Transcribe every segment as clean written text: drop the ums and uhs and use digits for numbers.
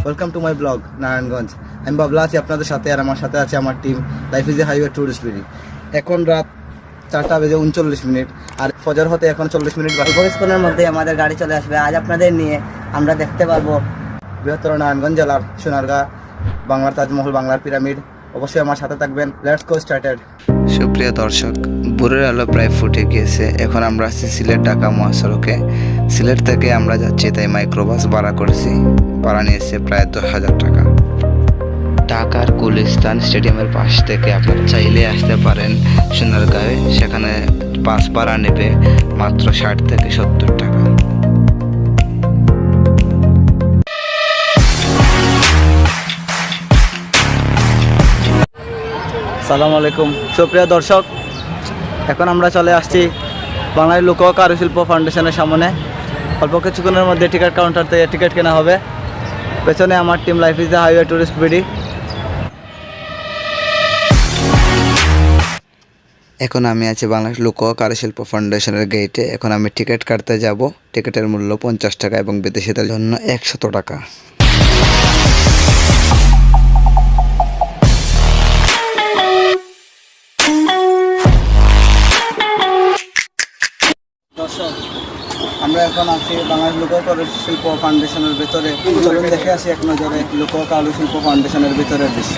Welcome to my blog Narayanganj. আমি বাবলা আছি আপনাদের সাথে, আর আমার সাথে আছে আমার team life is a highway tourist BD. এখন রাত 4:39 আর ফজর হতে এখন 40 মিনিট বাকি। কিছুক্ষণের মধ্যে আমাদের গাড়ি চলে আসবে। আজ আপনাদের নিয়ে আমরা দেখতে পারবো বৃহত্তর নারায়ণগঞ্জ জেলার সোনারগাঁ, বাংলার তাজমহল, বাংলার পিরামিড। অবশ্যই আমার সাথে থাকবেন। Let's go started. সুপ্রিয় দর্শক, ভোরের আলো প্রায় ফুটে গিয়েছে। এখন আমরা আছি সিলেট ঢাকা মহাসড়কে। সিলেট থেকে আমরা যাচ্ছি, তাই মাইক্রোবাস ভাড়া করেছি। ভাড়া নিয়েছে প্রায় 10,000 টাকা। ঢাকার গুলিস্তান স্টেডিয়ামের পাশ থেকে আপনারা চাইলে আসতে পারেন সোনারগাঁয়ে। সেখানে বাস ভাড়া নেবে মাত্র 60 থেকে 70 টাকা। আসসালামু আলাইকুম সুপ্রিয় দর্শক, এখন আমরা চলে আসছি বাংলাদেশ লোক কারুশিল্প ফাউন্ডেশনের সামনে। অল্প কিছুক্ষণের মধ্যে টিকিট কাউন্টার থেকে টিকিট কেনা হবে। পেছনে আমার team life is the highway tourist BD. এখন আমি আছি বাংলাদেশ লোক কারুশিল্প ফাউন্ডেশনের গেটে। এখন আমি টিকিট কাটতে যাব। টিকিটের মূল্য 50 টাকা এবং বিদেশিদের জন্য 100 টাকা। দর্শক, আমরা এখন আছি বাংলাদেশ লোক কারুশিল্প ফাউন্ডেশনের ভিতরে। চলুন দেখে আসি এক নজরে লোক কারুশিল্প ফাউন্ডেশনের ভিতরের দৃশ্য।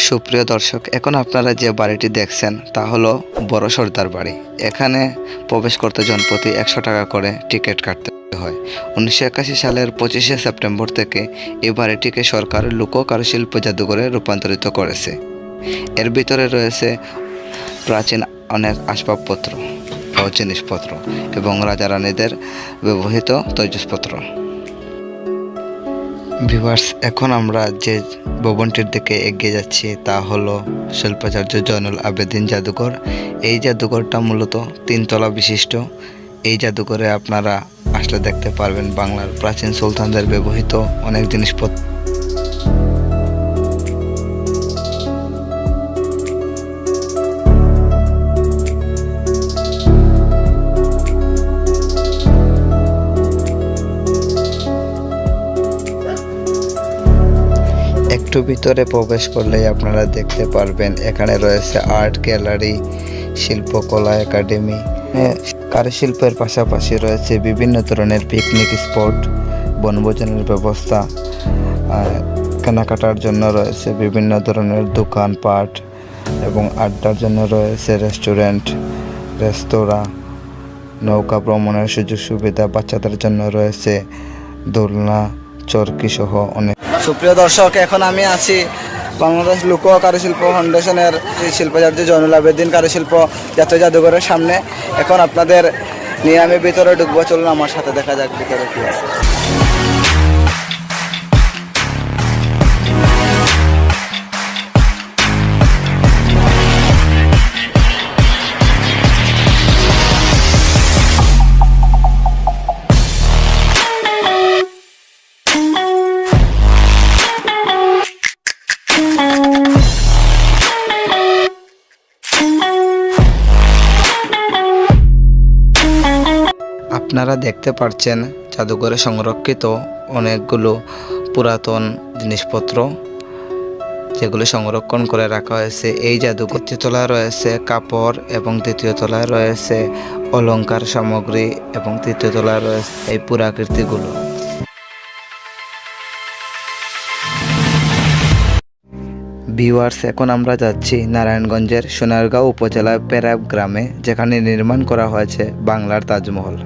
সুপ্রিয় দর্শক, এখন আপনারা যে বাড়িটি দেখছেন তা হলো বড় সর্দার বাড়ি। এখানে প্রবেশ করতে জনপ্রতি 100 টাকা করে টিকিট কাটতে হয়। 1981 সালের 25শে সেপ্টেম্বর থেকে এই বাড়িটিকে সরকার লোক কারুশিল্প জাদুঘরে রূপান্তরিত করেছে। এর ভিতরে রয়েছে প্রাচীন অনেক আসবাবপত্র ও জিনিসপত্র এবং রাজা রানীদের ব্যবহৃত তৈজসপত্র। ভিউয়ার্স, এখন আমরা যে ভবনটির দিকে এগিয়ে যাচ্ছি তা হলো শিল্পাচার্য জয়নুল আবেদিন জাদুঘর। এই জাদুঘরটা মূলত 3 তলা বিশিষ্ট। এই জাদুঘরে আপনারা আসলে দেখতে পারবেন বাংলার প্রাচীন সুলতানদের ব্যবহৃত অনেক জিনিসপত্র। একটু ভিতরে প্রবেশ করলেই আপনারা দেখতে পারবেন এখানে রয়েছে আর্ট গ্যালারি, শিল্পকলা একাডেমি। কারুশিল্পের পাশাপাশি রয়েছে বিভিন্ন ধরনের পিকনিক স্পট, বনভোজনের ব্যবস্থা। কেনাকাটার জন্য রয়েছে বিভিন্ন ধরনের দোকানপাট এবং আড্ডার জন্য রয়েছে রেস্টুরেন্ট, রেস্তোরাঁ। নৌকা ভ্রমণের সুযোগ সুবিধা, বাচ্চাদের জন্য রয়েছে দোলনা, চরকি সহ অনেক। সুপ্রিয় দর্শক, এখন আমি আছি বাংলাদেশ লোক কারুশিল্প ফাউন্ডেশনের শিল্পাচার্য জয়নুল আবেদিন কারুশিল্প জাতীয় জাদুঘরের সামনে। এখন আপনাদের নিয়ে আমি ভিতরে ঢুকবো। চলুন আমার সাথে, দেখা যাক ভিতরে কি আছে। আপনারা দেখতে পাচ্ছেন জাদুঘরে সংরক্ষিত অনেকগুলো পুরাতন জিনিসপত্র, যেগুলো সংরক্ষণ করে রাখা হয়েছে। এই জাদুঘর তলায় রয়েছে কাপড় এবং দ্বিতীয় তলায় রয়েছে অলংকার সামগ্রী এবং তৃতীয় তলায় রয়েছে এই পুরাকীর্তিগুলো। ভিউয়ার্স, এখন আমরা যাচ্ছি নারায়ণগঞ্জের সোনারগাঁও উপজেলার পেরাব গ্রামে, যেখানে নির্মাণ করা হয়েছে বাংলার তাজমহল।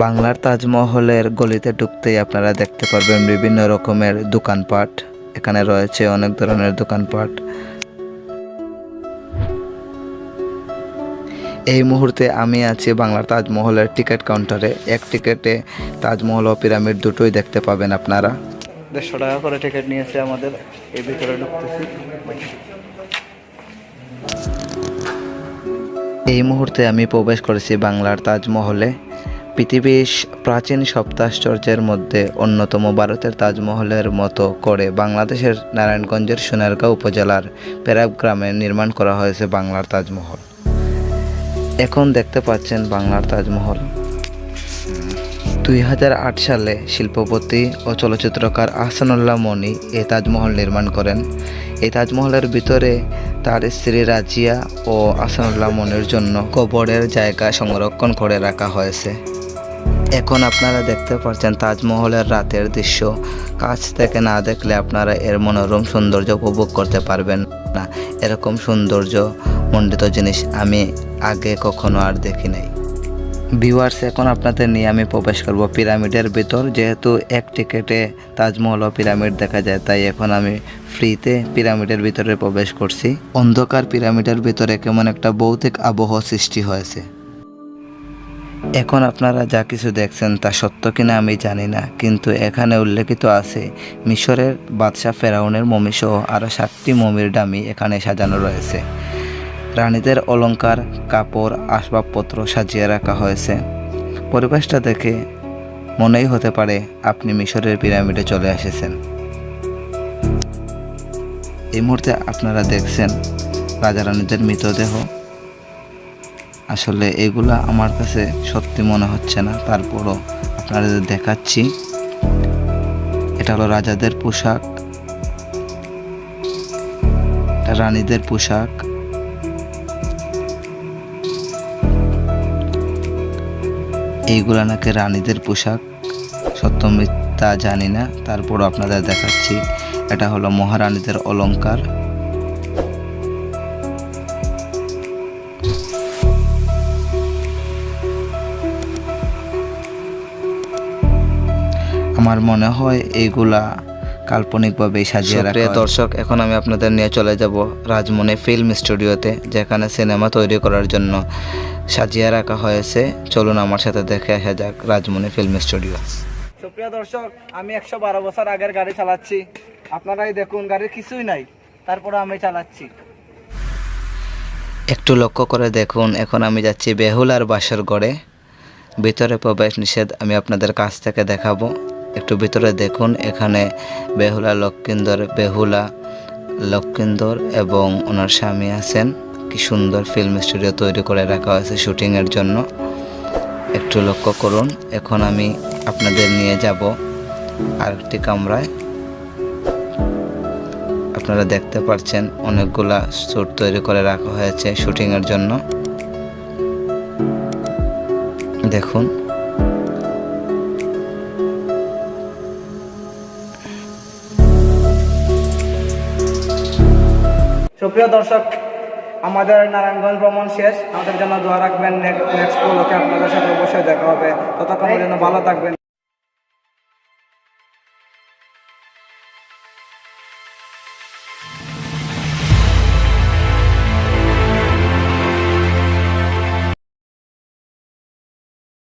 বাংলার তাজমহলের গলিতে ঢুকতেই আপনারা দেখতে পারবেন বিভিন্ন রকমের দোকানপাট। এখানে রয়েছে অনেক ধরনের দোকানপাট। এই মুহূর্তে আমি আছি বাংলার তাজমহলের টিকিট কাউন্টারে। এক টিকিটে তাজমহল ও পিরামিড দুটোই দেখতে পাবেন আপনারা। 150 টাকা করে টিকিট নিয়েছে আমাদের। এই ভিতরে ঢুকতেছি। এই মুহূর্তে আমি প্রবেশ করেছি বাংলার তাজমহলে। পৃথিবীর প্রাচীন সপ্তাশ্চর্যের মধ্যে অন্যতম ভারতের তাজমহলের মতো করে বাংলাদেশের নারায়ণগঞ্জের সোনারগাঁও উপজেলার পেরাব গ্রামে নির্মাণ করা হয়েছে বাংলার তাজমহল। এখন দেখতে পাচ্ছেন বাংলার তাজমহল। 2008 সালে শিল্পপতি ও চলচ্চিত্রকার আহসানুল্লাহ মনি এই তাজমহল নির্মাণ করেন। এই তাজমহলের ভিতরে তার স্ত্রী রাজিয়া ও আহসানুল্লাহ মনির জন্য কবরের জায়গা সংরক্ষণ করে রাখা হয়েছে। এখন আপনারা দেখতে পাচ্ছেন তাজমহলের রাতের দৃশ্য। কাছ থেকে না দেখলে আপনারা এর মনোরম সৌন্দর্য উপভোগ করতে পারবেন না। এরকম সৌন্দর্য মণ্ডিত জিনিস আমি আগে কখনো আর দেখি নাই। ভিউয়ার্স, এখন আপনাদের নিয়ে আমি প্রবেশ করব পিরামিডের ভিতর। যেহেতু এক টিকেটে তাজমহল ও পিরামিড দেখা যায়, তাই এখন আমি ফ্রিতে পিরামিডের ভিতরে প্রবেশ করছি। অন্ধকার পিরামিডের ভিতরে কেমন একটা ভৌতিক আবহ সৃষ্টি হয়েছে। এখন আপনারা যা কিছু দেখছেন তা সত্য কিনা আমি জানি না, কিন্তু এখানে উল্লেখিত আছে মিশরের বাদশাহ ফেরাউনের মমি সহ আরও 7টি মমির ডামি এখানে সাজানো রয়েছে। রানীদের অলংকার, কাপড়, আসবাবপত্র সাজিয়ে রাখা হয়েছে। পরিবেশটা দেখে মনেই হতে পারে আপনি মিশরের পিরামিডে চলে এসেছেন। এই মুহূর্তে আপনারা দেখছেন রাজা রানীদের মৃতদেহ। আসলে এগুলা আমার কাছে সত্যি মনে হচ্ছে না, তারপরও আপনাদের দেখাচ্ছি। এটা হলো রাজাদের পোশাক, এটা রানীদের পোশাক। এইগুলা নাকি রানীদের পোশাক, সত্য মিথ্যা জানি না, তারপরও আপনাদের দেখাচ্ছি। এটা হলো মহারানীদের অলংকার। আমার মনে হয় এইগুলা কাল্পনিকভাবে সাজিয়ে রাখা। প্রিয় দর্শক, এখন আমি আপনাদের নিয়ে চলে যাব রাজমনি ফিল্ম স্টুডিওতে, যেখানে সিনেমা তৈরি করার জন্য সাজিয়ে রাখা হয়েছে। চলুন আমার সাথে দেখে আসা যাক রাজমনি ফিল্ম স্টুডিও। সুপ্রিয় দর্শক, আমি 112 বছর আগের গাড়ি চালাচ্ছি। আপনারাই দেখুন, গাড়ির কিছুই নাই, তারপরে আমি চালাচ্ছি। একটু লক্ষ্য করে দেখুন, এখন আমি যাচ্ছি বেহুলার বাসর ঘরে। ভিতরে প্রবেশ নিষেধ, আমি আপনাদের কাছ থেকে দেখাবো। একটু ভিতরে দেখুন, এখানে বেহুলা লক্ষিন্দর এবং ওনার স্বামী আছেন। কি সুন্দর ফিল্ম স্টুডিও তৈরি করে রাখা হয়েছে শুটিংয়ের জন্য। একটু লক্ষ্য করুন। এখন আমি আপনাদের নিয়ে যাব আরেকটি কামরায়। আপনারা দেখতে পাচ্ছেন অনেকগুলা স্যুট তৈরি করে রাখা হয়েছে শুটিংয়ের জন্য। দেখুন, সুপ্রিয় দর্শক, আমাদের নারায়ণগঞ্জ ভ্রমণ শেষ। আমাদের জন্য দোয়া রাখবেন। নেক্সট ব্লগে আপনাদের সাথে অবশ্যই দেখা হবে। ততক্ষণের জন্য ভালো থাকবেন।